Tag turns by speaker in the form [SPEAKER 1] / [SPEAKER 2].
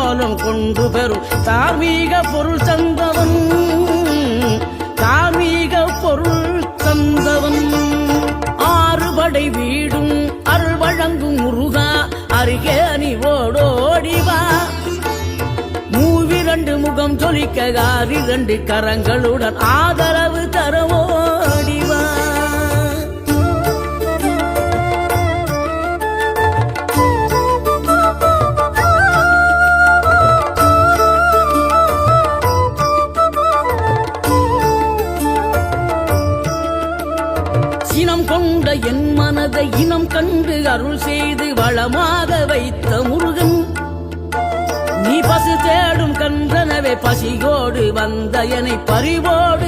[SPEAKER 1] கோலம் கொண்டு பெறும் தார்மீக பொருள் தந்தவன், தார்மீக பொருள் தந்தவன். ஆறுபடை வீடும் அருள் வழங்கும் முருகா அருகே நீ ஓடோடிவா. மூவிரண்டு முகம் ஜொலிக்க 2 கரங்களுடன் ஆதரவு தரவோடிவா. சினம் கொண்ட என் மனதை இனம் கண்டு அருள் செய்து வளமாக வைத்த முருகன், நீ பசு தேடும் கன்றனவே பசியோடு வந்த என்னை பறிவோடு